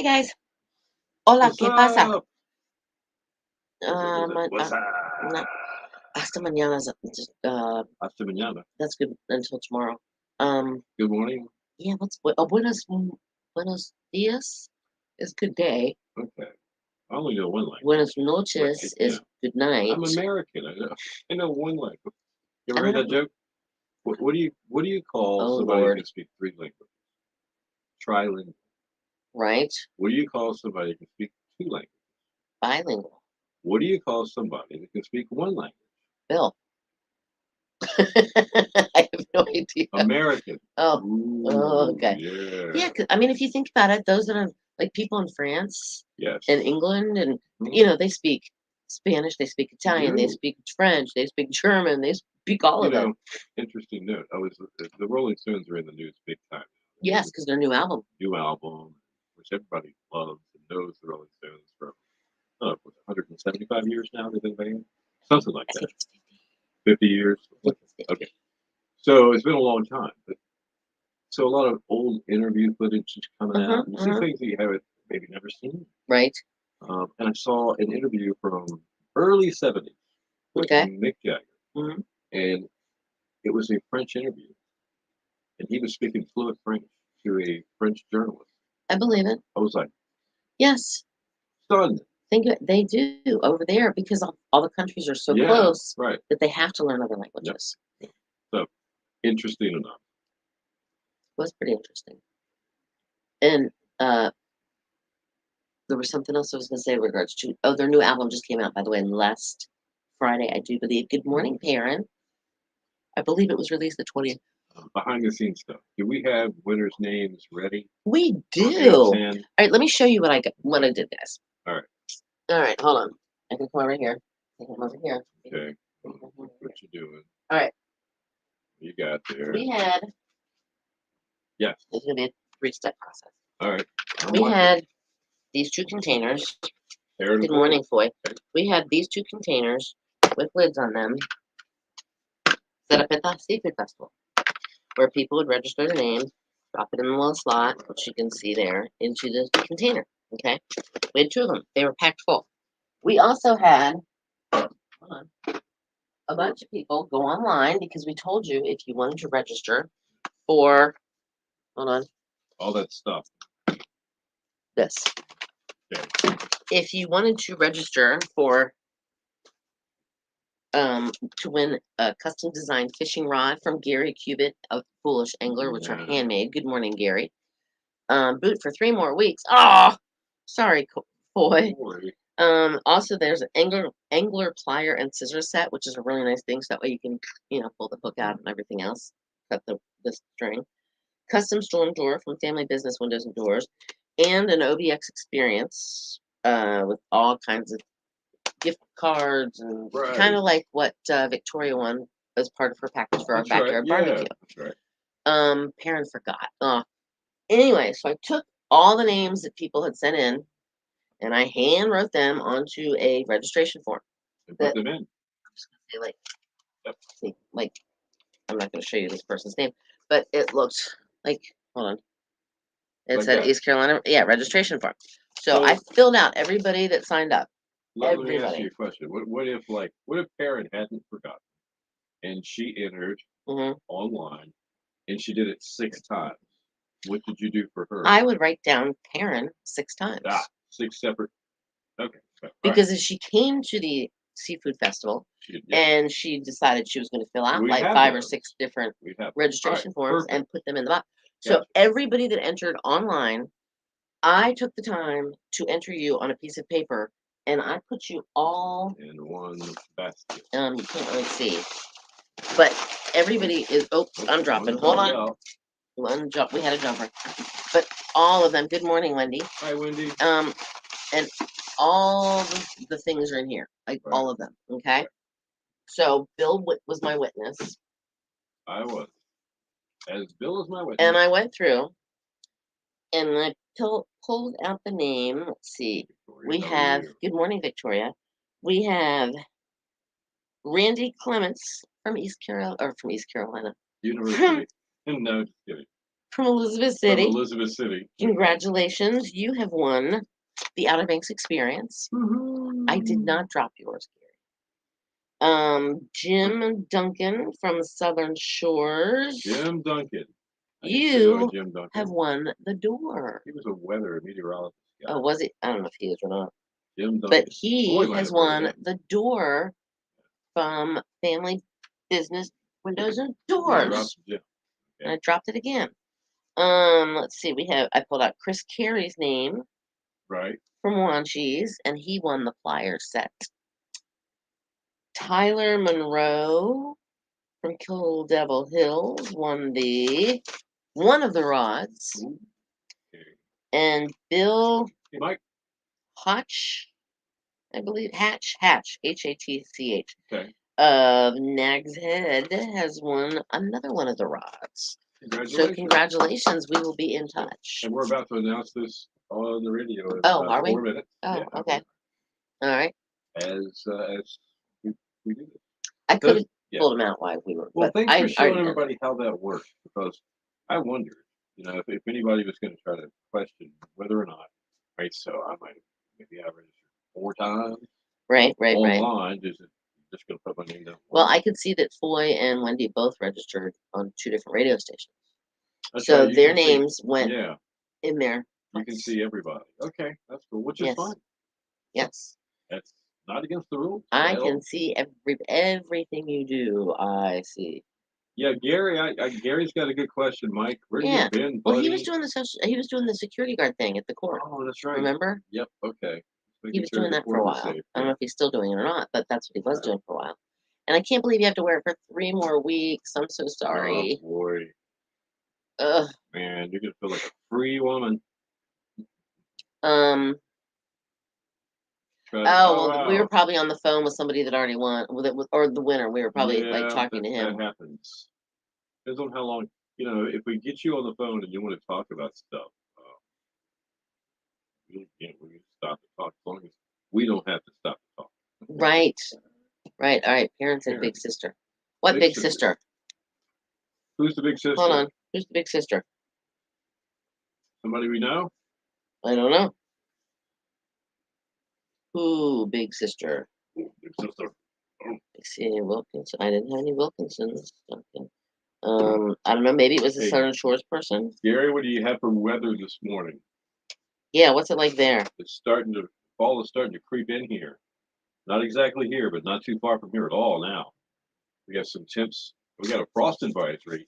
guys. Hola, What's ¿qué pasa? up? What's up? Na- hasta mañana. Hasta mañana. That's good until tomorrow. Um, Good morning. yeah. Buenos dias is good day. Okay. I only know one language. Buenos noches is good night. I'm American. I know one language. You I ever heard don't that joke? What do you call Oh, somebody Lord. who can speak three languages? Trilingual. Right? What do you call somebody who can speak two languages? Bilingual. What do you call somebody who can speak one language? Bill. I have no idea. American. Oh, Ooh, okay. Yeah. Yeah, 'cause, I mean, if you think about it, those that are like people in France Yes. and England, and Mhm. they speak Spanish, they speak Italian, they do. speak French, they speak German, they speak all You of them. know, interesting note. The Rolling Stones are in the news big time. Yes, because their new album. New album, which everybody loves and knows the Rolling Stones from 175 years now they've been banned, something like I that. think it's 50 years. I think it's 50. Okay, so it's been a long time. But, so a lot of old interview footage is coming out. You see things that you haven't maybe never seen. Right. And I saw an interview from early 70s with Okay. Mick Jagger, hmm and it was a French interview, and he was speaking fluent French to a French journalist. I believe it. I was like, Yes. stunned. They do over there because all the countries are so Yeah, close right. that they have to learn other languages. So interesting enough. It was pretty interesting. And there was something else I was going to say in regards to. Oh, their new album just came out, by the way, last Friday, I do believe. Good morning, Perrin. I believe it was released the 20th. Behind the scenes stuff. Do we have winners' names ready? We do. For All right, let me show you what I got when I did this. All right. All right, hold on. I can come over here. I can come over here. Okay. What you doing? All right. You got there. We had. Yes. It's going to be a 3-step process. All right. We had these 2 containers. Good morning, Foy. Okay. We had these 2 containers with lids on them set up at the seafood festival, where people would register their name, drop it in the little slot, which you can see there, into the container. Okay, we had 2 of them. They were packed full. We also had a bunch of people go online because we told you if you wanted to register for, hold on, all that stuff. this. Okay. If you wanted to register for to win a custom designed fishing rod from Gary Cubitt of Foolish Angler, which are handmade. Good morning, Gary. Boot for 3 more weeks. Oh, sorry, boy. Also, there's an angler plier and scissors set, which is a really nice thing. So that way you can, pull the hook out and everything else. Cut the string. Custom storm door from Family Business Windows and Doors, and an OBX experience with all kinds of gift cards and kind of like what Victoria won as part of her package for our backyard barbecue. That's right. Perrin forgot. Anyway, so I took all the names that people had sent in, and I hand wrote them onto a registration form. And put them in. I'm just gonna say, I'm not gonna show you this person's name, but it looked like, hold on. It Like said that. East Carolina, registration form. So I filled out everybody that signed up. Let me ask you a question. What if Perrin hadn't forgotten and she entered online and she did it 6 times? What did you do for her? I would write down Perrin 6 times. 6 separate. Okay. Because if she came to the seafood festival and she decided she was going to fill out like 5 or 6 different registration forms and put them in the box. So everybody that entered online, I took the time to enter you on a piece of paper, and I put you all in one basket. You can't really see, but everybody is. Oh, I'm dropping. Hold on. One jump. We had a jumper, but all of them. Good morning, Wendy. Hi, Wendy. And all the things are in here, like all of them. Okay. So Bill was my witness. I was. As Bill is my witness. And I went through, and I pulled out the name. Let's see. Victoria, we have. Good morning, Victoria. We have Randy Clements from East Carolina. University. No, just kidding. from Elizabeth from City. Elizabeth City. Congratulations, you have won the Outer Banks experience. I did Woohoo. not drop yours, Jim Duncan from Southern Shores. Jim Duncan. I used to know You Jim Duncan. have won the door. He was a weather meteorologist guy. Oh, was he? I don't know if he is or not. Jim Duncan. But he Boy, might has have heard of won him. the door from Family Business Windows and You Doors. dropped Jim. And I dropped it again. Let's see. I pulled out Chris Carey's name Right. from Wanchese, and he won the flyer set. Tyler Monroe from Kill Devil Hills won one of the rods. Ooh. Okay. And Bill Hey, Mike. Hotch, I believe Hatch, Hatch, Okay. of Nag's Head has won another one of the rods. Congratulations. So congratulations, we will be in touch. And we're about to announce this on the radio in Oh, about are we? 4 minutes. Oh, Yeah, okay. All right. As we do this. I could have Yeah. pulled them out while we were. Well, but thanks for showing already done it. everybody how that works, because I wondered, if anybody was going to try to question whether or not, right? So I might maybe I registered 4 times Right. online. Just going to put my name down. Well, I could see that Foy and Wendy both registered on 2 different radio stations. That's So right, you their can see- names went Yeah, in there. you can see everybody. Okay, that's cool. Which is Yes. fine. Yes. That's not against the rules. I at can all. see everything you do. I see. Yeah, Gary. Gary's got a good question, Mike. Where have Yeah. you been, Well, buddy? he was doing the security guard thing at the court. Oh, that's right. Remember? Yep. Okay. He was doing that for a while. I don't know if he's still doing it or not, but that's what he was doing for a while. And I can't believe you have to wear it for 3 more weeks. I'm so sorry. Oh boy, Ugh. man, you're gonna feel like a free woman. Oh, well, we wow. were probably on the phone with somebody that already won, or the winner. We were probably like talking to him. That happens. Depends on how long. If we get you on the phone and you want to talk about stuff, we can stop to talk as long as we don't have to stop to talk. Right. All right. Parents and big sister. What big sister? Who's the big sister? Hold on. Who's the big sister? Somebody we know? I don't know. Ooh, big sister. Ooh, big sister. Oh. See, Wilkinson. I didn't have any Wilkinsons. Okay. I don't know. Maybe it was a Hey. Southern Shores person. Gary, what do you have for weather this morning? Yeah, what's it like there? Fall is starting to creep in here. Not exactly here, but not too far from here at all now. We got some temps. We got a frost advisory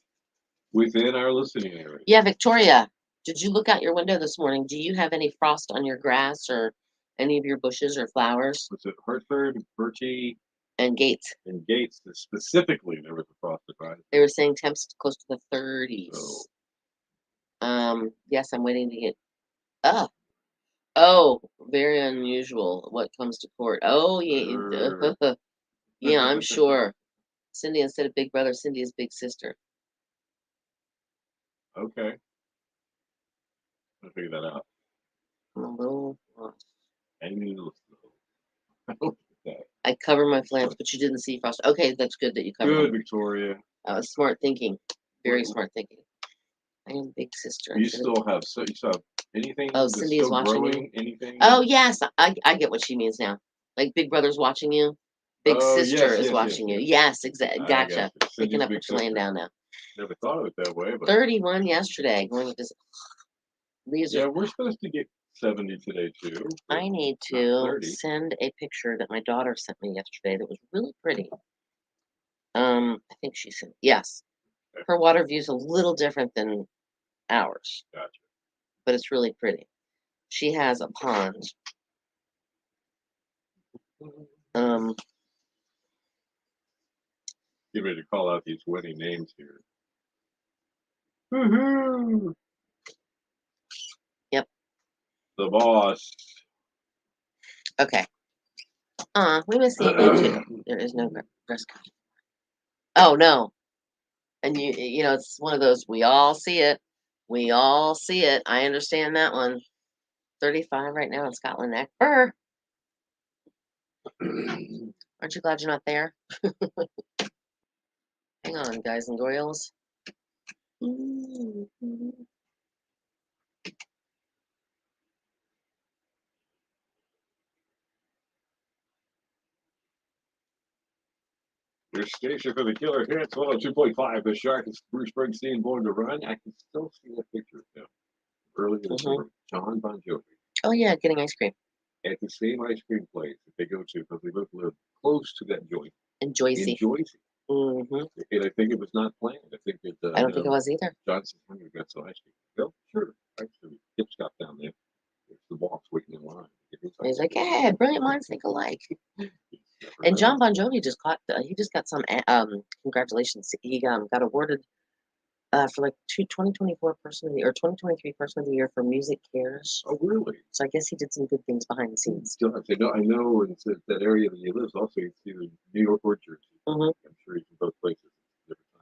within our listening area. Yeah, Victoria, did you look out your window this morning? Do you have any frost on your grass or any of your bushes or flowers? Was it Hartford, Bertie, and Gates? And Gates, specifically, there was a frost advisory. They were saying temps close to the 30s. So, yes, I'm waiting to get. Oh, very unusual. What comes to court? Oh, yeah, yeah, I'm sure. Cindy, instead of big brother, Cindy is big sister. Okay. I'll figure that out. I'm a little lost. I cover my plants, but you didn't see frost. Okay, that's good that you covered. Good, them. Victoria. Smart thinking. Very smart thinking. I am big sister. You still have anything? Oh, Cindy is watching you. Anything? Oh, yes, I get what she means now. Like Big Brother's watching you. Big sister is watching you. Yes, exactly. Gotcha. Picking up what you're laying down now. Never thought of it that way, but 31 yesterday. Going with this. Yeah, we're supposed to get 70 today too. I need to send a picture that my daughter sent me yesterday that was really pretty. I think she sent. Yes, her water view is a little different than ours. Gotcha. But it's really pretty. She has a pond. Get ready to call out these winning names here. Woohoo! Yep. The boss. Okay. We missed the too. There is no dress code. Oh no. And it's one of those, we all see it. We all see it. I understand that one. 35 right now in Scotland Neck. Aren't you glad you're not there? Hang on, guys and girls. station for the Killer Hits, 102.5. The Shark is Bruce Springsteen, Born to Run. I can still see the picture of him early in the summer. John Bon Jovi. Oh, yeah, getting ice cream. At the same ice cream place that they go to, because they both live close to that joint. In Joycey. In Joycey. Mm-hmm. And I think it was not planned. I think it. I don't think it was either. John said, "I'm going to get some ice cream." Well, sure. Actually, Kip got down there. There's the boss waiting in line. He's like, "Yeah, brilliant minds think alike." And John Bon Jovi just got some congratulations. He got awarded for like 2024 Person of the or 2023 Person of the Year for Music Cares. Oh, really? So I guess he did some good things behind the scenes. I know in that area that he lives also, he's either New York or Jersey. I'm sure he's in both places at different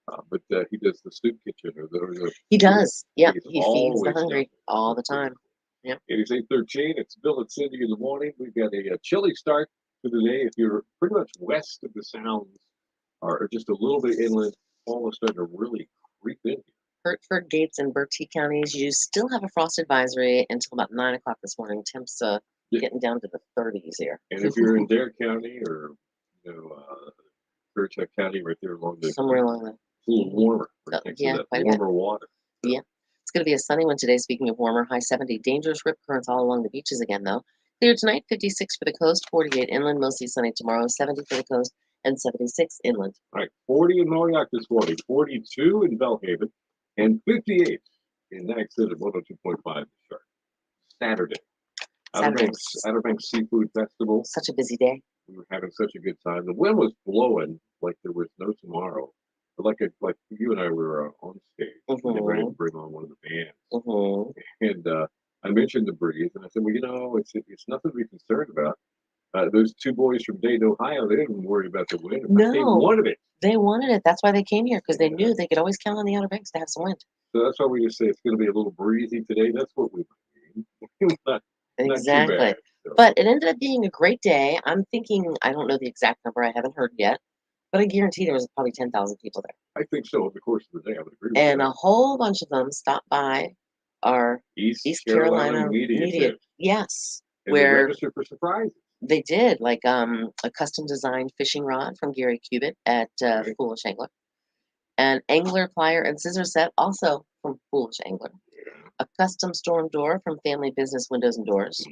times. But he does the soup kitchen or the he does. Yeah, he feeds the always hungry all the time. Yep. It is 8:13. It's Bill and Cindy in the morning. We've got a chilly start to the day. If you're pretty much west of the Sounds or just a little bit inland, fall is starting to really creep in here. Hertford, Gates, and Bertie counties, you still have a frost advisory until about 9 o'clock this morning. Temps getting down to the 30s here. And if you're in Dare County or Fairchild County, right there along the somewhere along there, a little warmer. Yeah, warmer water. Yeah. It's going to be a sunny one today. Speaking of warmer, high 70. Dangerous rip currents all along the beaches again, though. Clear tonight, 56 for the coast, 48 inland, mostly sunny tomorrow, 70 for the coast, and 76 inland. All right, 40 in Noyak this morning, 42 in Belhaven, and 58 in Nags City at 102.5 the Shark. Saturday. Outer Banks Seafood Festival. Such a busy day. We were having such a good time. The wind was blowing like there was no tomorrow. But like you and I were on stage, getting ready to bring on one of the bands. And I mentioned the breeze, and I said, well, it's nothing to be concerned about. Those two boys from Dayton, Ohio, they didn't worry about the wind. No, they wanted it. They wanted it. That's why they came here, because they knew they could always count on the Outer Banks to have some wind. So that's why we just say it's going to be a little breezy today. That's what we mean. Exactly. Not too bad, so. But it ended up being a great day. I'm thinking, I don't know the exact number. I haven't heard yet. But I guarantee there was probably 10,000 people there. I think so. Over the course of the day, I would agree with and that. A whole bunch of them stopped by our East Carolina media. Yes. And where they registered for surprises. They did, like a custom designed fishing rod from Gary Cubitt at Foolish Angler. An angler plier and scissor set also from Foolish Angler. Yeah. A custom storm door from Family Business Windows and Doors.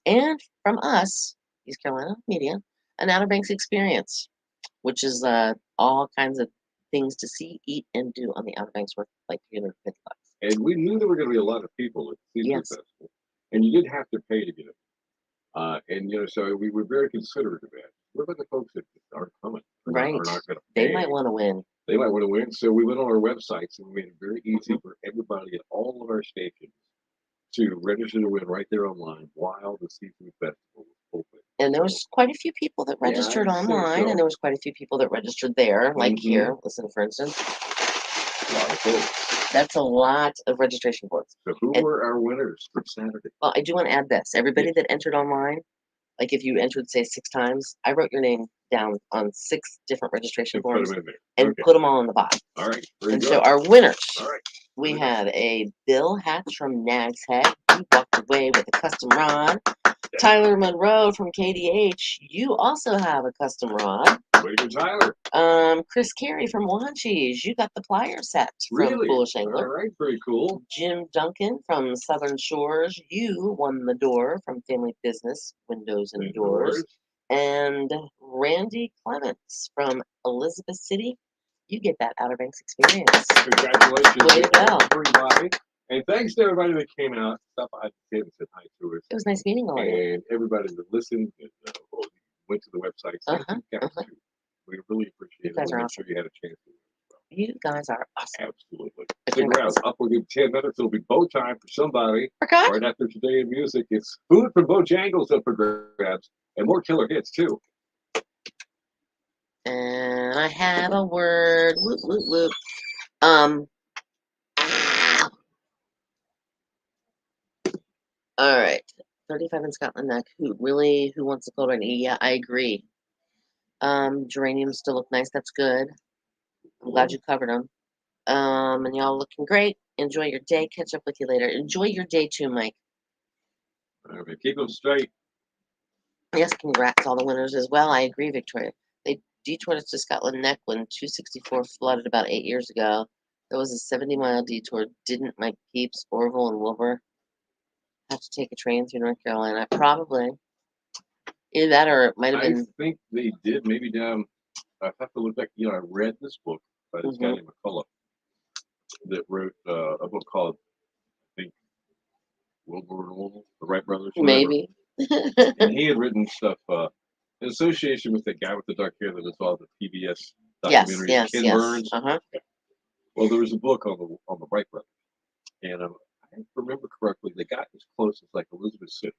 And from us, East Carolina Media, an Outer Banks experience, which is all kinds of things to see, eat, and do on the Outer Banks worth like $350. And we knew there were going to be a lot of people at the Seafood Festival, and you did have to pay to get it. And so we were very considerate of that. What about the folks that aren't coming? Right. Are not going to pay? They might want to win. They might want to win. So we went on our websites and we made it very easy for everybody at all of our stations to register to win right there online while the Seafood Festival was open. And there was quite a few people that registered online, and there was quite a few people that registered there, like here. Listen, for instance. A lot of folks. That's a lot of registration boards. So who were our winners for Saturday? Well, I do want to add this. Everybody that entered online, like if you entered, say, 6 times, I wrote your name down on 6 different registration forms and put them all on the bottom. All right. And so our winners, all right. We had a Bill Hatch from Nags Head. He walked away with a custom rod. Tyler Monroe from KDH. You also have a custom rod. Way to go, Tyler. Chris Carey from Wanchese. You got the plier set from Foolish Angler. All right, very cool. Jim Duncan from Southern Shores. You won the door from Family Business Windows and Doors. And Randy Clements from Elizabeth City. You get that Outer Banks experience. Congratulations. Way to go. Everybody. And thanks to everybody that came out, stopped by and said hi to us. It was nice meeting all of you. And everybody that listened and went to the website. We really appreciate it. I'm sure you had a chance to. You guys are awesome. Absolutely. Stick around. Up within 10 minutes. It'll be bow time for somebody. Right after Today in Music, it's food from Bojangles up for grabs and more killer hits too. And I have a word. Whoop, whoop, whoop. All right. 35 in Scotland Neck. Who wants the cold right now? Yeah, I agree. Geraniums still look nice. That's good. I'm glad you covered them. And y'all looking great. Enjoy your day. Catch up with you later. Enjoy your day too, Mike. All right, keep them straight. Yes, congrats all the winners as well. I agree, Victoria. detour to Scotland Neck when 264 flooded about 8 years ago. There was a 70-mile detour. Didn't my peeps, Orville and Wilbur, have to take a train through North Carolina? Probably. Either that or it might have I been. think they did. Maybe down. I have to look back. I read this book by this guy named McCullough that wrote a book called, I think, Wilbur and Orville, the Wright brothers. Whatever. Maybe. And he had written stuff in association with the guy with the dark hair that does all the PBS documentaries, yes, Ken yes. Burns. Uh-huh. Well, there was a book on the Wright brothers, and I remember correctly, they got as close as like Elizabeth City.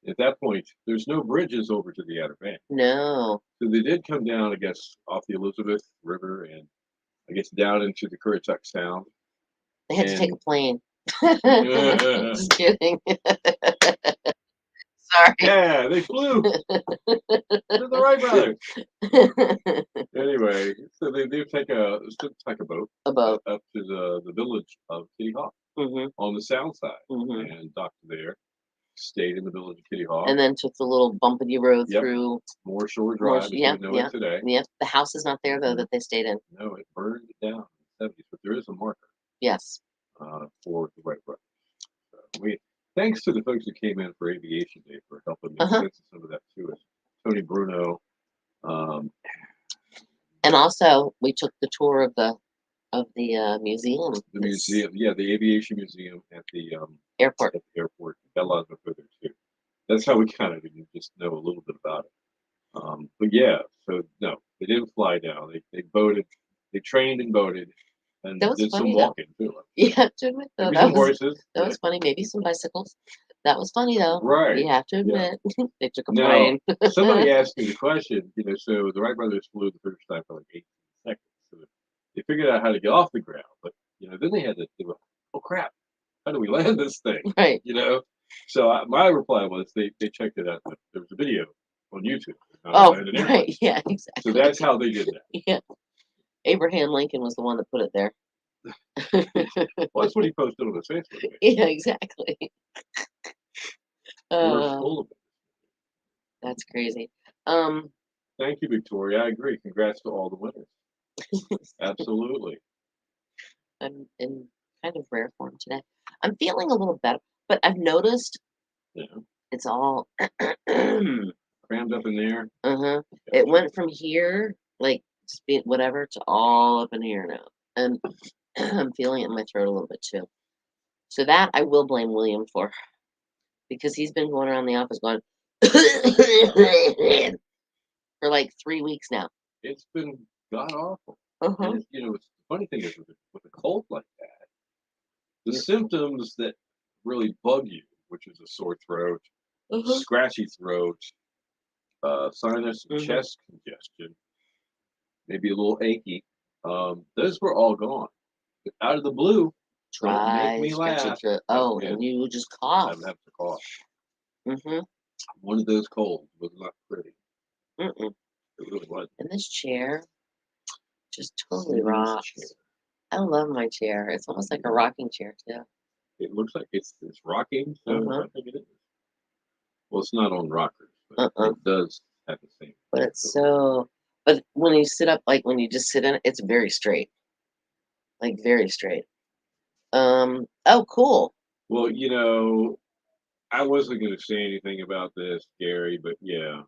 At that point, there's no bridges over to the Outer Banks. No. So they did come down, I guess, off the Elizabeth River and I guess down into the Currituck Sound. They had to take a plane. Just kidding. Sorry. Yeah, they flew. They're the Wright brothers. Anyway, so they take a boat. A boat. Up to the village of Kitty Hawk on the Sound side and docked there. Stayed in the village of Kitty Hawk. And then took the little bumpity road through Moore Shore Drive as we know it today. Yep. The house is not there though that they stayed in. No, it burned down in the 70s, but there is a marker. Yes. For the Wright brothers. So thanks to the folks who came in for Aviation Day for helping make sense of some of that to us. Tony Bruno. And also we took the tour of the museum. The museum, the Aviation Museum at the airport. At the airport. Bella was there too. That's how we kind of just know a little bit about it. But yeah, so no, they didn't fly down. They boated, they trained and boated, and did some walking too. You have to admit though, that was funny. Maybe some bicycles. That was funny though. Right. You have to admit they took a plane. Somebody asked me the question. So the Wright brothers flew the first time for like 18 seconds. So they figured out how to get off the ground, but then they had to do. Oh crap! How do we land this thing? Right. So my reply was they checked it out. There was a video on YouTube. Oh, right. Yeah, exactly. So that's how they did that. Yeah. Abraham Lincoln was the one that put it there. Well, that's what he posted on his Facebook page. Yeah, exactly. We're full of it. That's crazy. Thank you, Victoria. I agree. Congrats to all the winners. Absolutely. I'm in kind of rare form today. I'm feeling a little better, but I've noticed it's all crammed up in there. Okay. It went from here, like just being whatever, to all up in here now. And I'm feeling it in my throat a little bit too. So that I will blame William for. Because he's been going around the office going for like 3 weeks now. It's been god awful. And the funny thing is with a cold like that, the symptoms that really bug you, which is a sore throat, scratchy throat, sinus and chest congestion, maybe a little achy, those were all gone. But out of the blue, Try make me laugh. And you just cough. I have to cough. One of those colds was not pretty. It really wasn't. And this chair just totally rocks. I love my chair. It's almost like a rocking chair too. It looks like it's rocking. So I think it is. Well, it's not on rockers, but it does have the same. But it's but when you sit up, like when you just sit in it, it's very straight. Like very straight. Oh, cool. Well, I wasn't going to say anything about this, Gary, but yeah,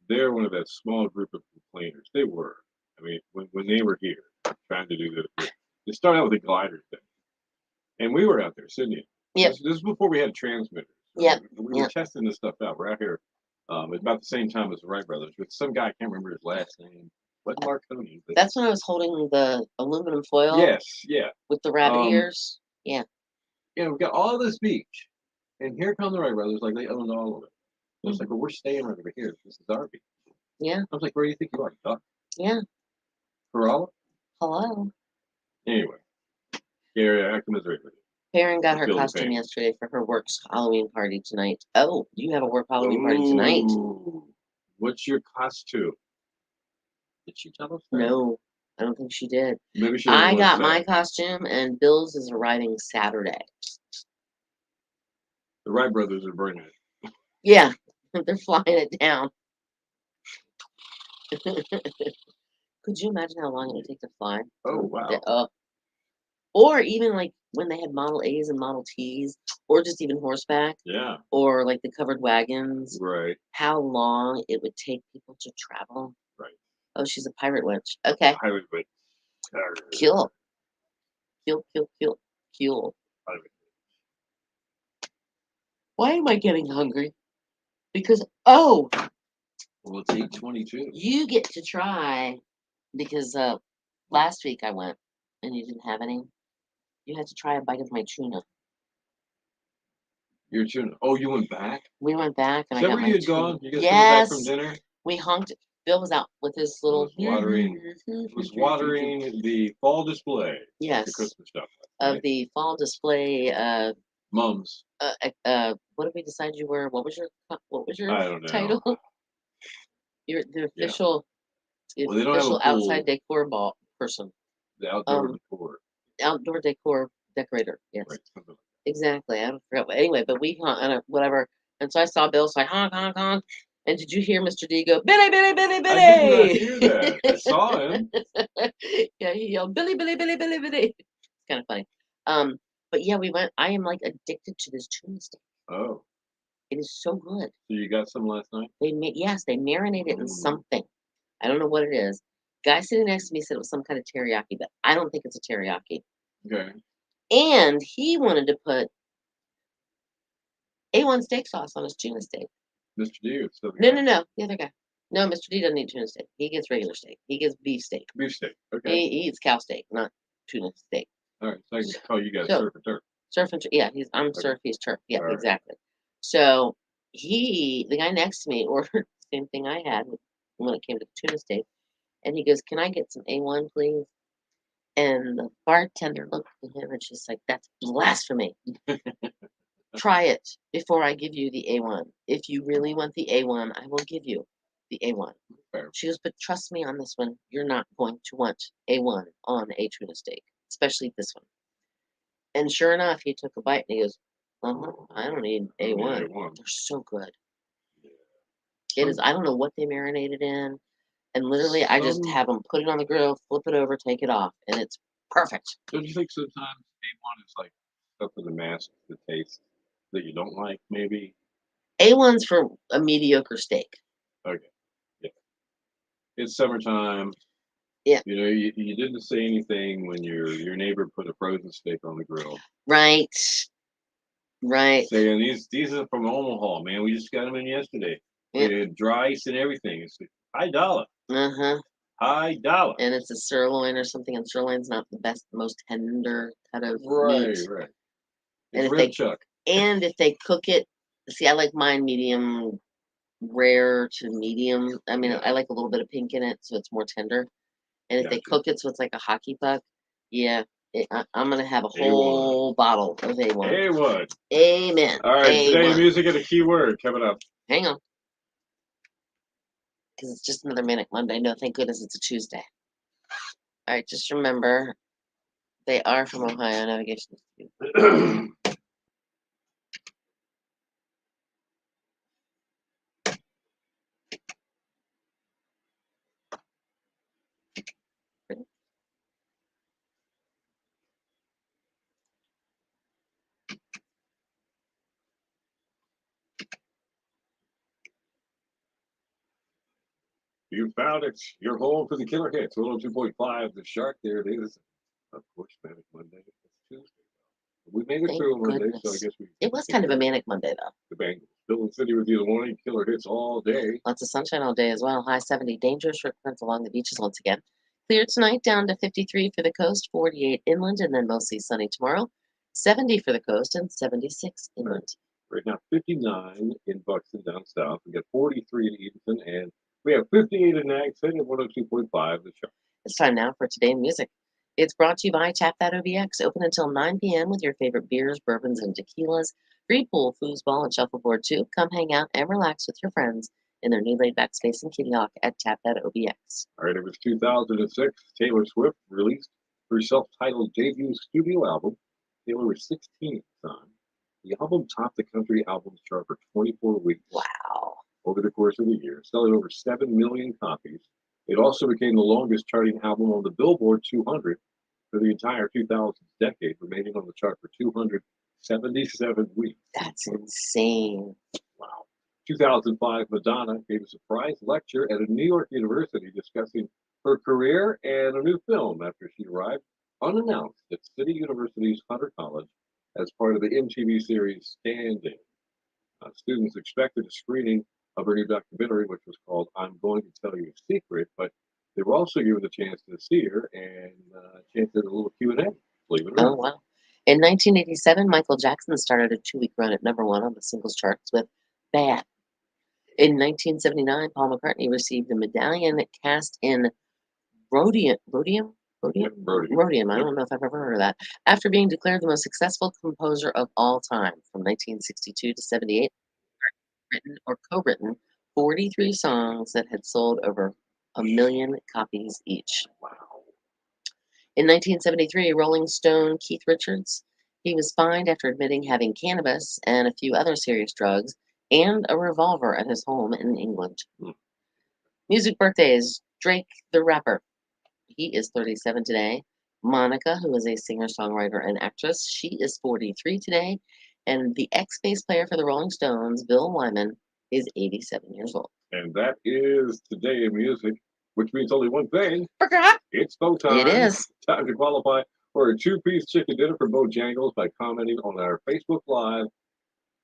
they're one of that small group of complainers. They were. I mean, when they were here trying to do this, they started out with the glider thing. And we were out there, Sydney. Yeah. This is before we had transmitters. Yeah. We were testing this stuff out. We're out here at about the same time as the Wright brothers with some guy, I can't remember his last name. What Marconi? That's when I was holding the aluminum foil. Yes, yeah. With the rabbit ears. Yeah. Yeah, we've got all this beach. And here come the Wright brothers, like they owned all of it. So it's like, well, we're staying right over here. This is our beach. Yeah. I was like, where do you think you are, Duck? Yeah. Corolla? Hello. Anyway, Gary, I commiserate with you. Karen got her costume yesterday for her work's Halloween party tonight. Oh, you have a work Halloween party tonight. What's your costume? Did she tell us that? No, I don't think she did. Maybe she I got my costume, and Bill's is arriving Saturday. The Wright brothers are bringing it. Yeah, they're flying it down. Could you imagine how long it would take to fly? Oh, wow. Or even like when they had Model A's and Model T's, or just even horseback, Yeah. or like the covered wagons, Right. how long it would take people to travel. Right. Oh, she's a pirate witch. Okay. Pirate witch. Kill. Kill, kill, kill, kill. Pirate. Why am I getting hungry? Because, oh, Well, it's 8:22. you get to try, because last week I went and you didn't have any. You had to try a bite of my tuna. Your tuna. Oh, you went back? We went back and Is I that got where my you had tuna. gone? You guys coming back from Yes. dinner? We honked. Bill was out with his little. Was watering the fall display. Yes. The Christmas stuff. Of Right? the fall display. Mums. What did we decide you were? What was your I don't know. title? You're the official. Well, they don't have a official pool. outside decor ball person. The outdoor decor. Outdoor decor decorator. Yes. Right. Something like Exactly. I forgot. Anyway, but we whatever. And so I saw Bill, so I honk, honk, honk. And did you hear Mr. D go, Billy, Billy, Billy, Billy? I did not hear that. I saw him. Yeah, he yelled, Billy, Billy, Billy, Billy, Billy. It's kind of funny. But yeah, we went. I am like addicted to this tuna steak. Oh. It is so good. So you got some last night? They marinate it in something. I don't know what it is. Guy sitting next to me said it was some kind of teriyaki, but I don't think it's a teriyaki. Okay. And he wanted to put A1 steak sauce on his tuna steak. Mr. D. No. The other guy. No, Mr. D doesn't eat tuna steak. He gets regular steak. He gets beef steak. Beef steak. Okay. He eats cow steak, not tuna steak. All right. So I can call you guys surf and turf. Surf and turf. Yeah, I'm Okay. surf. He's turf. Yeah, All exactly. So the guy next to me, ordered the same thing I had when it came to the tuna steak, and he goes, "Can I get some A1, please?" And the bartender looked at him and she's like, "That's blasphemy. Try it before I give you the A1. If you really want the A1, I will give you the A1." Fair. She goes, "But trust me on this one, you're not going to want A1 on a tuna steak, especially this one." And sure enough, he took a bite and he goes, I don't need A1. They're so good. Yeah. It is. I don't know what they marinated in. And literally, I just have them put it on the grill, flip it over, take it off, and it's perfect. Don't you think sometimes A1 is like stuff for the mask, the taste that you don't like, maybe? A1's for a mediocre steak. Okay. Yeah. It's summertime. Yeah. You know, you didn't say anything when your neighbor put a frozen steak on the grill. Right. Right. Saying these are from Omaha, man. We just got them in yesterday. Yeah. Dry ice and everything. It's high dollar. High dollar. And it's a sirloin or something, and sirloin's not the best, most tender cut of meat. Right. And if they cook it, see, I like mine medium rare to medium. I mean, I like a little bit of pink in it, so it's more tender. And if they cook it so it's like a hockey puck, yeah, I'm gonna have a whole bottle of A1. A1. Amen. All right, today music and a key word coming up. Hang on. Because it's just another Manic Monday. No, thank goodness it's a Tuesday. All right, just remember, they are from Ohio Navigation. You found it. You're home for the killer hits. 102.5, the Shark. There it is. Of course, Manic Monday. It's Tuesday. We made it through Monday, so I guess It was kind of a manic Monday, though. The Bengals. Bill and City with you in the morning. Killer hits all day. Lots of sunshine all day as well. High 70. Dangerous currents along the beaches once again. Clear tonight, down to 53 for the coast, 48 inland, and then mostly sunny tomorrow. 70 for the coast and 76 inland. Right now, 59 in Buxton down south. We got 43 in Edenton, and we have 58 in Nags City at 102.5 the Shark. It's time now for Today in Music. It's brought to you by Tap That OBX, open until 9 p.m. with your favorite beers, bourbons, and tequilas. Free pool, foosball, and shuffleboard too. Come hang out and relax with your friends in their new laid-back space in Kitty Hawk at Tap That OBX. All right, it was 2006. Taylor Swift released her self-titled debut studio album. Taylor was 16 at the time. The album topped the country albums chart for 24 weeks. Wow. over the course of the year, selling over 7 million copies. It also became the longest charting album on the Billboard 200 for the entire 2000s decade, remaining on the chart for 277 weeks. That's insane. Wow. 2005, Madonna gave a surprise lecture at a New York university discussing her career and a new film after she arrived unannounced at City University's Hunter College as part of the MTV series Standing. Students expected a screening of her new documentary, which was called I'm Going to Tell You a Secret, but they were also given the chance to see her and a chance at a little Q&A, believe it or Oh, not. wow. In 1987, Michael Jackson started a 2-week run at #1 on the singles charts with Bad. In 1979, Paul McCartney received a medallion cast in rhodium. Rhodium? Yep, Brody. Rhodium. I Yep. don't know if I've ever heard of that. After being declared the most successful composer of all time from 1962 to 78, written or co-written 43 songs that had sold over 1 million copies each. Wow. In 1973, Rolling Stone Keith Richards, he was fined after admitting having cannabis and a few other serious drugs and a revolver at his home in England. Hmm. Music birthdays: Drake the rapper, he is 37 today. Monica, who is a singer-songwriter and actress, she is 43 today. And the ex-bass player for the Rolling Stones, Bill Wyman, is 87 years old. And that is Today in Music, which means only one thing. It's go time. It is. Time to qualify for a 2-piece chicken dinner from Bojangles by commenting on our Facebook Live.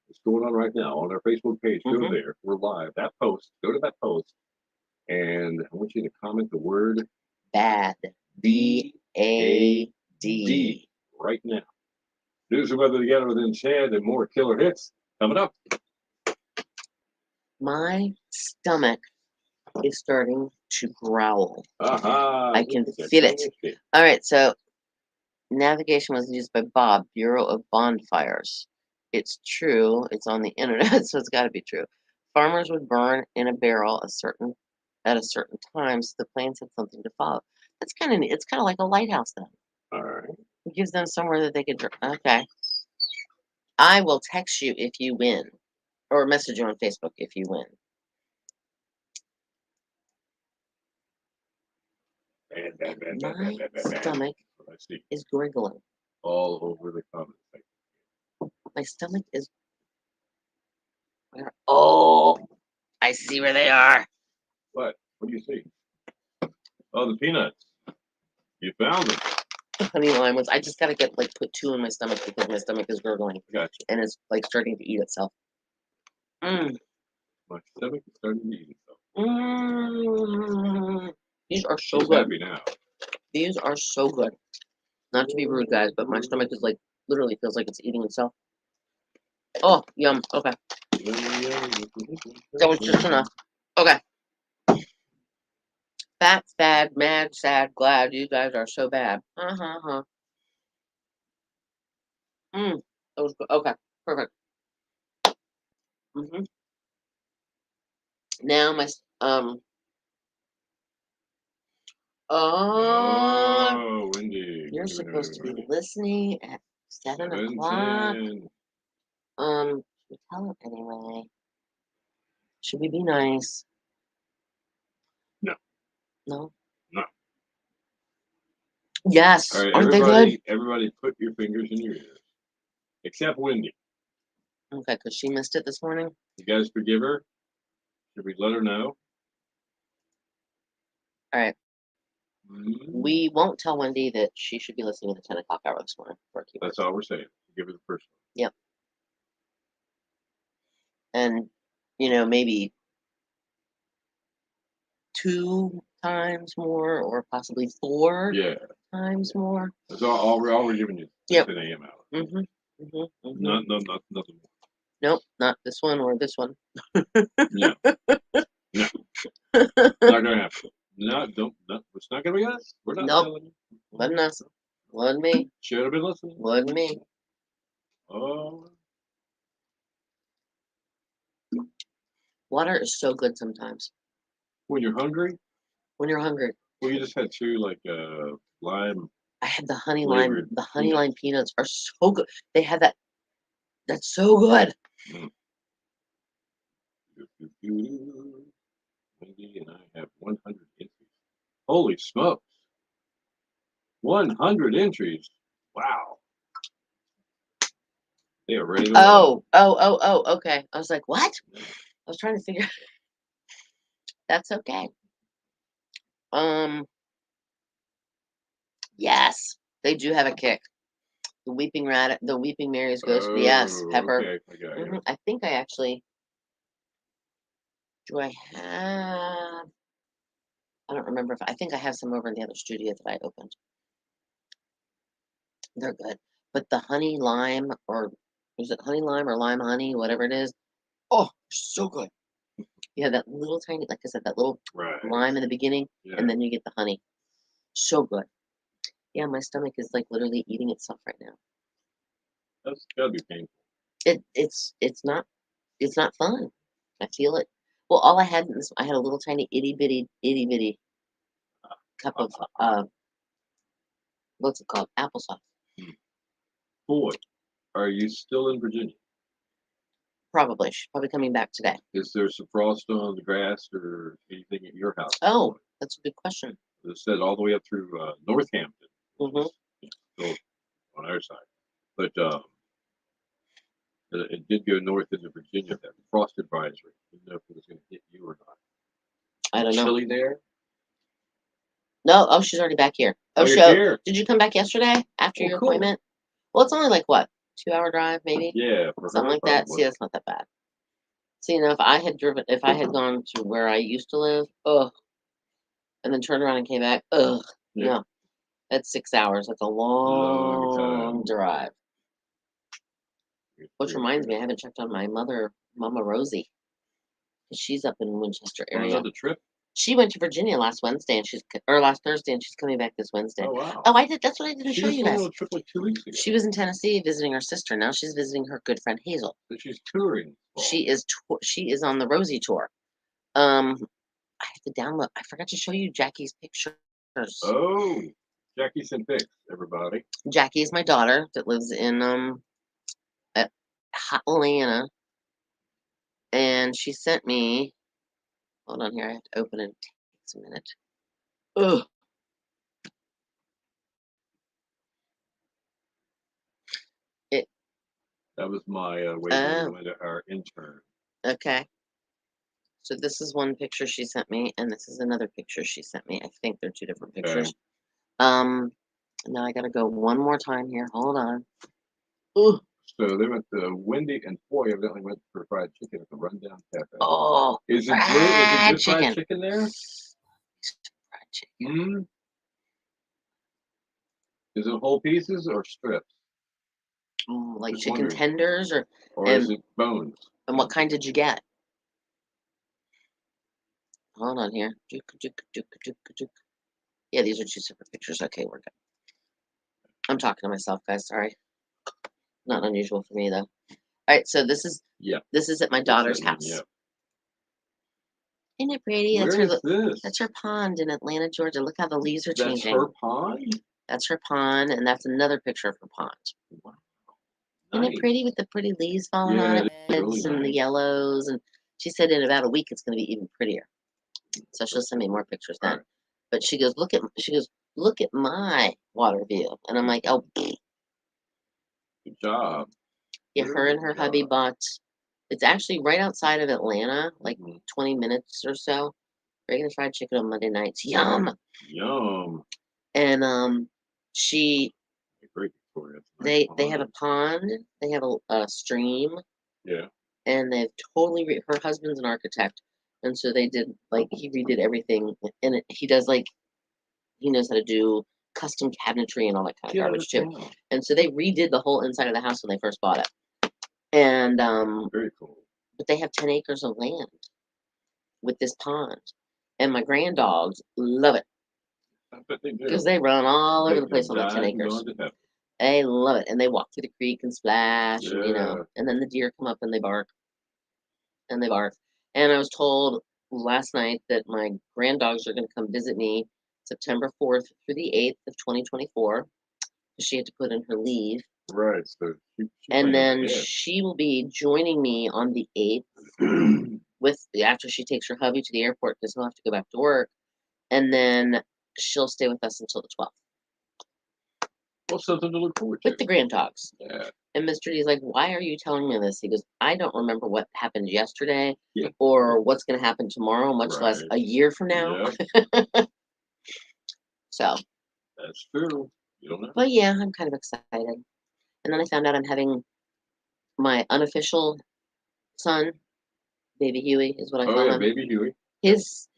It's going on right now on our Facebook page. Go there. We're live. That post. Go to that post. And I want you to comment the word Bad. B-A-D. right now. News and weather together with Chad and more killer hits coming up. My stomach is starting to growl. I can feel it. All right, so navigation was used by Bob, Bureau of Bonfires. It's true. It's on the internet, so it's got to be true. Farmers would burn in a barrel at a certain time, so the planes had something to follow. That's kind of neat. It's kind of like a lighthouse then. All right. It gives them somewhere that they could. Okay. I will text you if you win, or message you on Facebook if you win. My stomach is gurgling. All over the comment section. My stomach is. Where? Oh, I see where they are. What? What do you see? Oh, the peanuts. You found them. The honey lime ones. I just gotta get put 2 in my stomach because my stomach is gurgling. Gotcha. And it's starting to eat itself. My stomach is starting to eat itself. These are so She's good. happy now. These are so good. Not to be rude, guys, but my stomach is literally feels like it's eating itself. Oh, yum. Okay. That was just enough. Okay. Fat, sad, mad, sad, glad. You guys are so bad. That was good. Okay. Perfect. Now my Oh, Wendy. You're supposed to be listening at 7 o'clock. We tell it anyway. Should we be nice? No. No? No. Yes. All right, Aren't they good? everybody put your fingers in your ears. Except Wendy. Okay, because she missed it this morning. You guys forgive her? Should we let her know? All right. We won't tell Wendy that she should be listening to the 10 o'clock hour this morning. That's all we're saying. Give her the first one. Yep. And, maybe 2 times more or possibly 4 times more. That's all we're giving you. Yep. 10 a.m. hour. No, nothing more. Nope, not this one or this one. No. Not gonna happen. No, it's not gonna be us. We're not telling you. Wasn't us. Wasn't me. Should have been listening. Wasn't me. Oh. Water is so good sometimes. When you're hungry? When you're hungry. Well, you just had 2 lime. I had the honey lime. The honey lime peanuts are so good. They had that. That's so good. You Wendy and I have 100 entries. Holy smokes! 100 entries. Wow. They are ready to roll. Okay. I was like, what? I was trying to figure. That's okay. Yes, they do have a kick. The Weeping Mary's Ghost. Yes, Oh, Pepper. okay. I got you. I think I actually. Do I have? I don't remember if I think I have some over in the other studio that I opened. They're good, but the honey lime, or is it honey lime or lime honey, whatever it is? Oh, so good. You have that little tiny, like I said, that little Right. lime in the beginning, Yeah. and then you get the honey. So good. Yeah, my stomach is like literally eating itself right now. That's gotta be painful. It's not fun. I feel it. Well, all I had was I had a little tiny itty bitty cup of what's it called? Applesauce. Boy, are you still in Virginia? Probably. She's probably coming back today. Is there some frost on the grass or anything at your house? Oh, that's a good question. It said all the way up through Northampton. Mhm. Still on our side, but it did go north into Virginia. That frost advisory. Didn't know if it was going to hit you or not. I don't know. Chilly there? No. Oh, she's already back here. Oh, you're here. Did you come back yesterday after Oh, your cool. appointment? Well, it's only like what, 2-hour drive, maybe? Yeah, for Something her, like that. probably. See, that's not that bad. See, if I had gone to where I used to live, ugh, and then turned around and came back, ugh, Yeah. no, that's 6 hours. That's a long drive. Which reminds me, I haven't checked on my mother, Mama Rosie. She's up in Winchester area. Another trip? She went to Virginia last Thursday, and she's coming back this Wednesday. Oh, wow. Oh, I did. That's what I didn't show you She was guys. on a trip like 2 weeks ago. She was in Tennessee visiting her sister. Now she's visiting her good friend Hazel. So she's touring. She is on the Rosie tour. I have to download. I forgot to show you Jackie's pictures. Oh, Jackie sent pics, everybody. Jackie is my daughter that lives in Atlanta, and she sent me. Hold on here. I have to open it. It takes a minute. Ugh. That was my our intern. Okay. So this is one picture she sent me, and this is another picture she sent me. I think they're two different pictures. Now I gotta go one more time here. Hold on. Ooh. So they went to Wendy and Foy evidently went for fried chicken at the Rundown Cafe. Oh, is it good? Is it good fried chicken there? Fried chicken. Is it whole pieces or strips? Like Just chicken wondering. tenders, or is it bones? And what kind did you get? Hold on here. Yeah, these are two separate pictures. Okay, we're good. I'm talking to myself, guys. Sorry. Not unusual for me though. All right, so this is at my daughter's house. Yeah. Isn't it pretty? Where is this? That's her pond in Atlanta, Georgia. Look how the leaves are changing. That's her pond? That's her pond, and that's another picture of her pond. Wow. Isn't it pretty with the pretty leaves falling on it, really and the yellows? And she said in about a week it's going to be even prettier. So she'll send me more pictures then. Right. But she goes, look at my water view, and I'm like, oh, good job. Yeah, her and her hubby bought. It's actually right outside of Atlanta, like 20 minutes or so. Regular fried chicken on Monday nights. Yum. And they have a pond. They have a stream. Yeah. And they've totally her husband's an architect, and so they did he redid everything, and he does he knows how to do custom cabinetry and all that kind of garbage too. And so they redid the whole inside of the house when they first bought it. And very cool. But they have 10 acres of land with this pond, and my granddogs love it. I bet they do. Because they run all over the place on that 10 acres. They love it, and they walk through the creek and splash, and and then the deer come up and they bark. And they bark. And I was told last night that my granddogs are going to come visit me September 4th through the 8th of 2024. She had to put in her leave. Right. So and then she will be joining me on the 8th after she takes her hubby to the airport because he'll have to go back to work, and then she'll stay with us until the 12th Well, something to look forward to. with the grand dogs. Yeah. And Mr. D's like, "Why are you telling me this?" He goes, "I don't remember what happened yesterday Yeah. or what's going to happen tomorrow, much less Right. a year from now." Yep. So, That's true. You don't know. but yeah, I'm kind of excited. And then I found out I'm having my unofficial son, Baby Huey, is what I Oh call yeah, him. baby Huey. His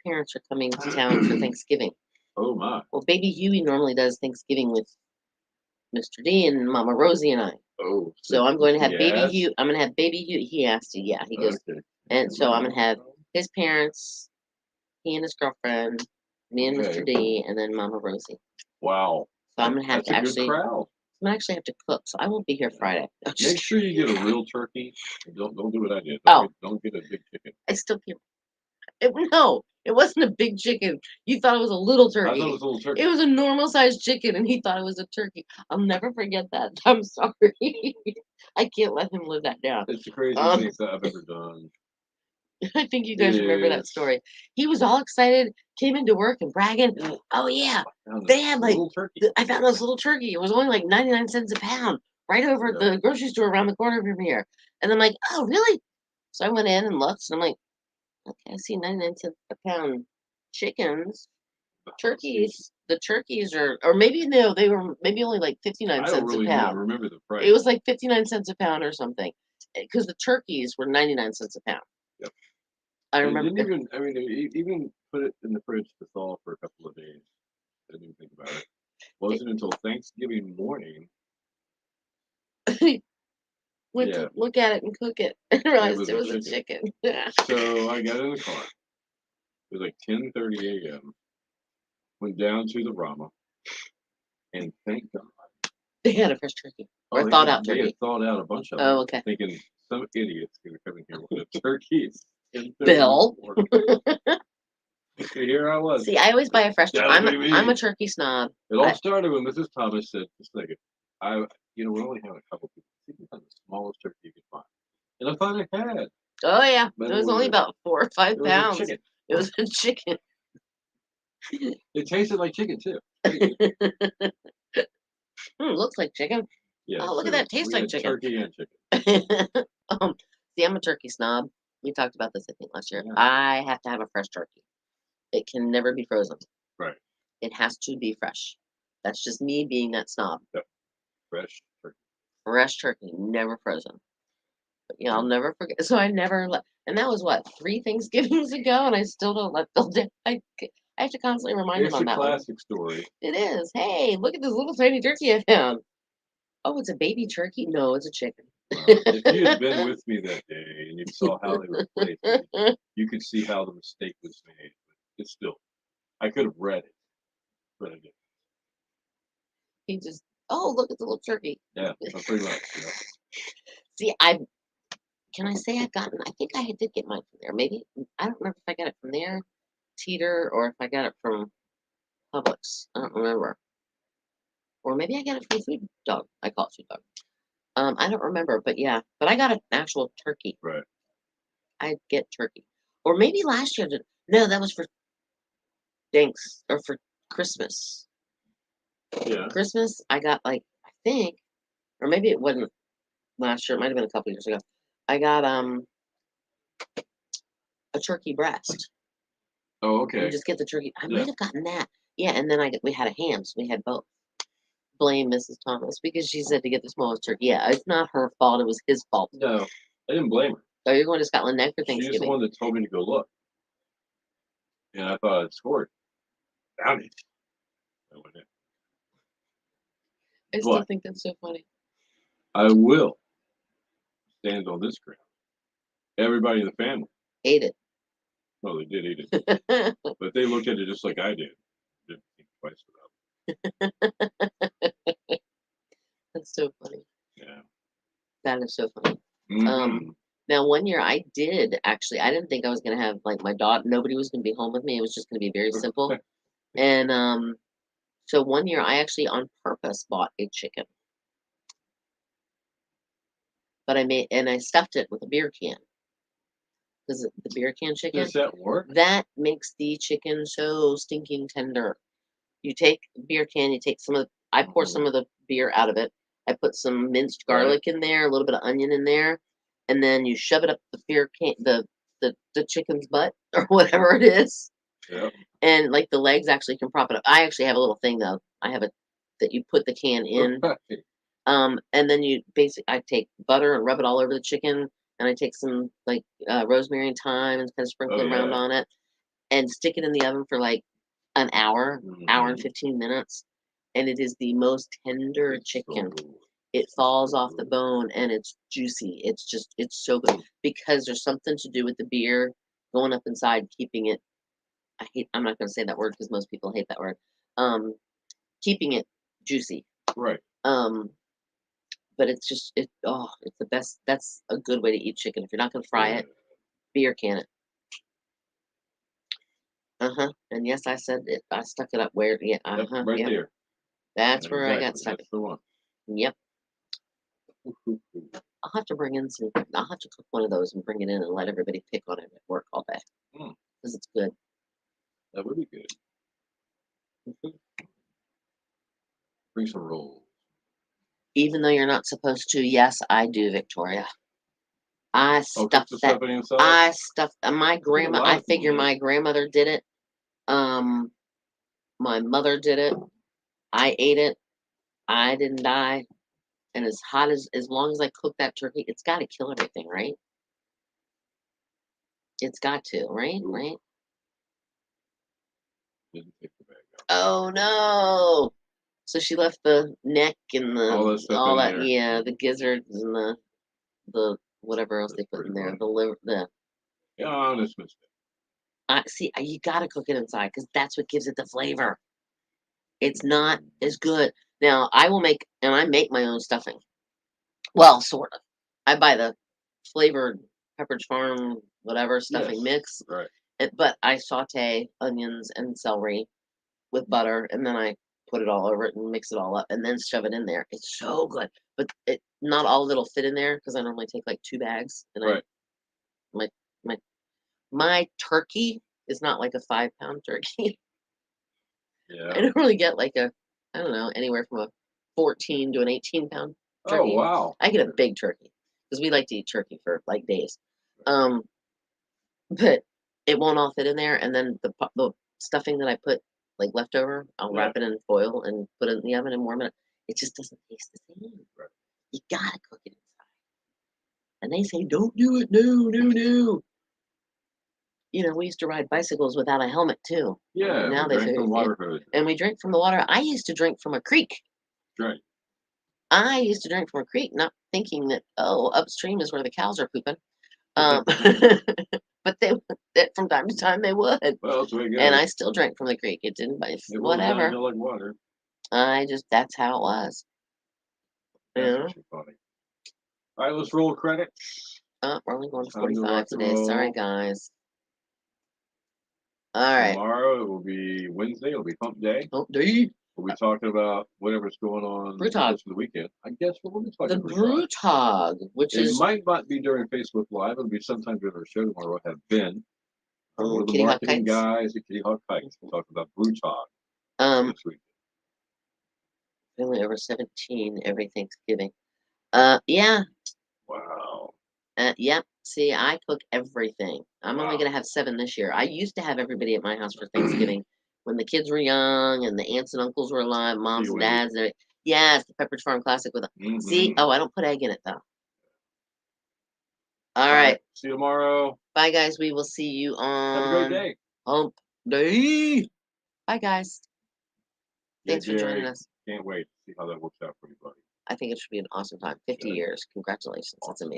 parents are coming to town for Thanksgiving. Oh my. Well, Baby Huey normally does Thanksgiving with Mr. D and Mama Rosie and I. Oh. So I'm going to have he Baby asked? Huey. I'm going to have Baby Huey. He asked to, yeah. He goes, Okay. and so I'm going to have his parents, he and his girlfriend, me and Mr. D, and then Mama Rosie. Wow. So I'm going to have That's to a good actually, I'm crowd. going to actually have to cook. So I won't be here Friday. Make sure you get a real turkey. Don't do what I did. Oh. Don't get a big chicken. I still can't. No, it wasn't a big chicken. You thought it was a little I turkey. thought it was a little turkey. It was a normal sized chicken, and he thought it was a turkey. I'll never forget that. I'm sorry. I can't let him live that down. It's the craziest thing that I've ever done. I think you guys remember that Yes. story. He was all excited, came into work and bragging. Oh yeah, they had like little turkey. I found this little turkey. It was only like 99 cents a pound, right over at the grocery store around the corner from here. And I'm like, oh really? So I went in and looked, and I'm like, okay, I see 99 cents a pound chickens. Turkeys, the turkeys are, or maybe no, they were maybe only like 59 I don't cents really a know. I pound. remember the price. It was like 59 cents a pound or something, because the turkeys were 99 cents a pound. Yep. I remember. Even put it in the fridge to thaw for a couple of days. I didn't even think about it. Wasn't until Thanksgiving morning. Went to look at it and cook it and realized it was a chicken. So I got in the car. It was like 10:30 a.m. Went down to the Rama, and thank God they had a fresh turkey or thawed out turkey. They had thawed out a bunch of them. Oh, okay. Thinking some idiot's gonna come in here with a turkey. Bill. Here I was. See, I always buy a fresh turkey. I'm a turkey snob. It all started when Mrs. Thomas said, "Just like we only have a couple people. See, we have the smallest turkey you could find." And I thought I had. Oh yeah, But it was only about 4 or 5 pounds. It was a chicken. It tasted like chicken too. Looks like chicken. Yeah. Oh, look at that! Tastes like chicken. Turkey and chicken. See, I'm a turkey snob. We talked about this, I think, last year. Yeah. I have to have a fresh turkey. It can never be frozen. Right. It has to be fresh. That's just me being that snob. Yep. Fresh turkey. Fresh turkey, never frozen. But yeah, I'll never forget. So I never let, and that was what, 3 Thanksgivings ago, and I still don't let Bill down. I have to constantly remind him on that one. It's a classic story. It is. Hey, look at this little tiny turkey I found. Oh, it's a baby turkey? No, it's a chicken. If you had been with me that day and you saw how they were placed, you could see how the mistake was made. But it's still, I could have read it, but I didn't. He just, oh, look at the little turkey. Yeah, pretty much. Yeah. See, can I say I've gotten, I think I did get mine from there. Maybe, I don't remember if I got it from there, Teeter, or if I got it from Publix. I don't remember. Or maybe I got it from Food Dog. I call it Food Dog. I don't remember, but yeah. But I got an actual turkey. Right. I get turkey. Or maybe last year. No, that was for Thanks or for Christmas. Yeah. Christmas, I got like, I think, or maybe it wasn't last year. It might have been a couple years ago. I got a turkey breast. Oh, okay. You just get the turkey. I might have gotten that. Yeah, and then we had a ham, so we had both. Blame Mrs. Thomas because she said to get the smallest turkey. Yeah, it's not her fault. It was his fault. No, I didn't blame her. Oh, you're going to Scotland Neck for Thanksgiving? She's the one that told me to go look. And I thought I'd scored. Found it. I went in. I still think that's so funny. I will stand on this ground. Everybody in the family ate it. Well, they did eat it. But they looked at it just like I did. Didn't think twice about it. That's so funny. Yeah. That is so funny. Mm-hmm. Now, one year I did actually, I didn't think I was going to have like my daughter, nobody was going to be home with me. It was just going to be very simple. And so one year I actually on purpose bought a chicken. but I stuffed it with a beer can. Because the beer can chicken, Does that work? that makes the chicken so stinking tender. You take a beer can, you take I pour some of the beer out of it. I put some minced garlic in there, a little bit of onion in there, and then you shove it up the beer can, the chicken's butt or whatever it is. Yeah. And like the legs actually can prop it up. I actually have a little thing though. I have that you put the can in. And then I take butter and rub it all over the chicken, and I take some like rosemary and thyme and kind of sprinkle it around on it, and stick it in the oven for like an hour, hour and 15 minutes, and it is the most tender chicken. It falls off the bone and it's juicy. It's so good because there's something to do with the beer going up inside, keeping it. I'm not going to say that word because most people hate that word. Keeping it juicy. Right. But it's the best. That's a good way to eat chicken. If you're not going to fry it, beer can it. And yes, I said it. I stuck it up where, yeah, Right there. That's where I got stuck. That's the one. Yep. I'll have to cook one of those and bring it in and let everybody pick on it at work all day. Because it's good. That would be good. Bring some rolls. Even though you're not supposed to, yes, I do, Victoria. I stuffed my grandma. I figure my grandmother did it. My mother did it. I ate it. I didn't die. And as long as I cook that turkey, it's got to kill everything, right? It's got to, right? Ooh. Right? Didn't take the bag out. Oh no! So she left the neck and all that, the gizzards and the whatever else they put in there, the liver, Yeah, honest mistake. See, you gotta cook it inside because that's what gives it the flavor. It's not as good. Now I make my own stuffing. Well, sort of. I buy the flavored Pepperidge Farm whatever stuffing mix. Right. But I saute onions and celery with butter, and then I put it all over it and mix it all up, and then shove it in there. It's so good, but not all of it'll fit in there because I normally take like 2 bags, and my turkey is not like a 5-pound turkey. Yeah. I don't really get like I don't know, anywhere from a 14 to an 18-pound turkey. Oh wow! I get a big turkey because we like to eat turkey for like days. But it won't all fit in there, and then the stuffing that I put like leftover, I'll wrap it in foil and put it in the oven and warm it. It just doesn't taste the same. Right. You gotta cook it inside. And they say, don't do it. No. You know, we used to ride bicycles without a helmet too. Yeah. Now they say, and we drink from the water. I used to drink from a creek. Right. I used to drink from a creek, not thinking that upstream is where the cows are pooping. But from time to time they would. Well, that's the way it goes. And I still drank from the creek. It didn't, whatever. Like water. That's how it was. That's funny. All right, let's roll credit. We're only going to 45 today. Sorry, guys. All right. Tomorrow it will be Wednesday. It'll be Hump Day. Hump Day. We'll be talking about whatever's going on for the weekend. I guess we'll be talking about the Brewtog, which it might not be during Facebook Live. It'll be sometime during our show tomorrow. We'll have Ben, one of the marketing guys at Kitty Hawk Kites. We'll talk about Brewtog this weekend. Family over 17 every Thanksgiving. Yeah. Wow. Yep. See, I cook everything. I'm only gonna have 7 this year. I used to have everybody at my house for Thanksgiving when the kids were young and the aunts and uncles were alive, moms and dads. Yes, the Pepperidge Farm Classic with them. See, I don't put egg in it though. All right. See you tomorrow. Bye, guys. We will see you on. Have a great day. Hump Day. Bye, guys. Thanks for joining us. Can't wait to see how that works out for you, buddy. I think it should be an awesome time. 50 years. Congratulations. Awesome. That's amazing.